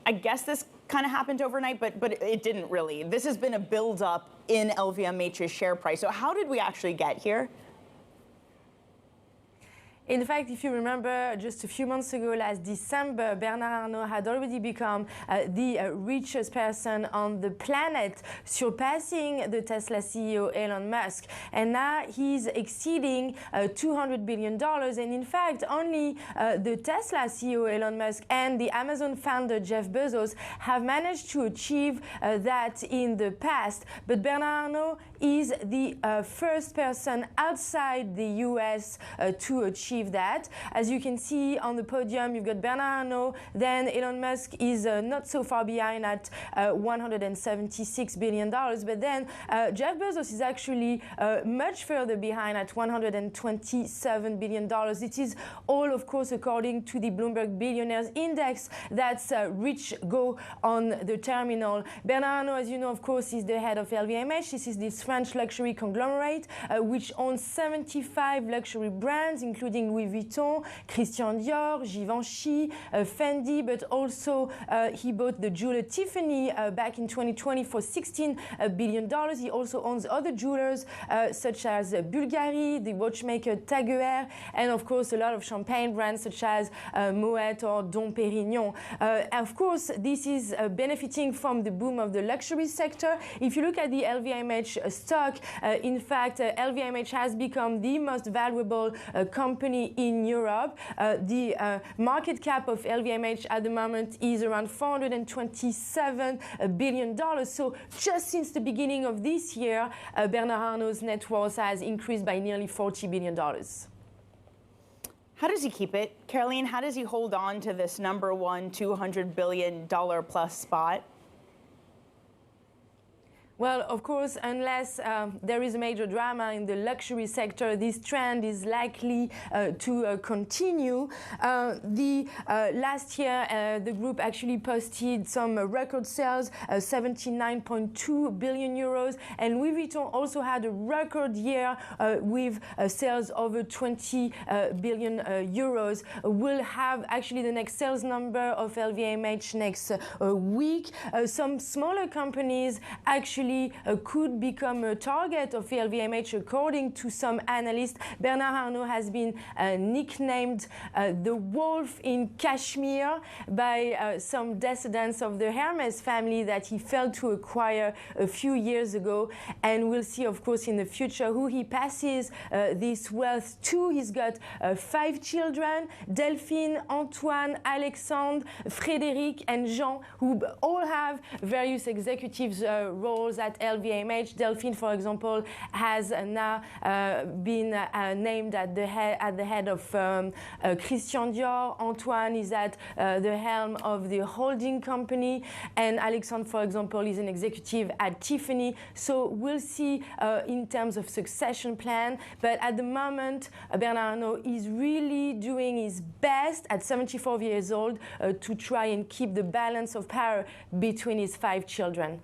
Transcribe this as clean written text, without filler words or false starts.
I guess this kind of happened overnight, but it didn't really. This has been a build-up in LVMH's share price. So how did we actually get here? In fact, if you remember, just a few months ago, last December, Bernard Arnault had already become the richest person on the planet, surpassing the Tesla CEO Elon Musk. And now he's exceeding $200 billion. And in fact, only the Tesla CEO Elon Musk and the Amazon founder Jeff Bezos have managed to achieve that in the past. But Bernard Arnault is the first person outside the US to achieve that. As you can see on the podium, you've got Bernard Arnault, then Elon Musk is not so far behind at $176 billion, but then Jeff Bezos is actually much further behind at $127 billion. It is all, of course, according to the Bloomberg Billionaires Index. That's rich go on the terminal. Bernard Arnault, as you know, of course, is the head of LVMH. This is this French luxury conglomerate which owns 75 luxury brands, including Louis Vuitton, Christian Dior, Givenchy, Fendi, but also he bought the jeweler Tiffany back in 2020 for $16 billion. He also owns other jewelers such as Bulgari, the watchmaker Tag Heuer, and of course a lot of champagne brands such as Moet or Dom Pérignon. Of course, this is benefiting from the boom of the luxury sector. If you look at the LVMH stock, in fact, LVMH has become the most valuable company in Europe. The market cap of LVMH at the moment is around $427 billion. So just since the beginning of this year, Bernard Arnault's net worth has increased by nearly $40 billion. How does he keep it? Caroline, how does he hold on to this #1 $200 billion plus spot? Well, of course, unless there is a major drama in the luxury sector, this trend is likely to continue. Last year, the group actually posted some record sales, 79.2 billion euros, and Louis Vuitton also had a record year with sales over 20 billion euros. We'll have actually the next sales number of LVMH next week. Some smaller companies actually could become a target of LVMH, according to some analysts. Bernard Arnault has been nicknamed the wolf in Kashmir by some descendants of the Hermes family that he failed to acquire a few years ago. And we'll see, of course, in the future who he passes this wealth to. He's got 5 children, Delphine, Antoine, Alexandre, Frédéric, and Jean, who all have various executive roles at LVMH. Delphine, for example, has now been named at the head of Christian Dior. Antoine is at the helm of the holding company, and Alexandre, for example, is an executive at Tiffany. So we'll see in terms of succession plan. But at the moment, Bernard Arnault is really doing his best at 74 years old to try and keep the balance of power between his 5 children.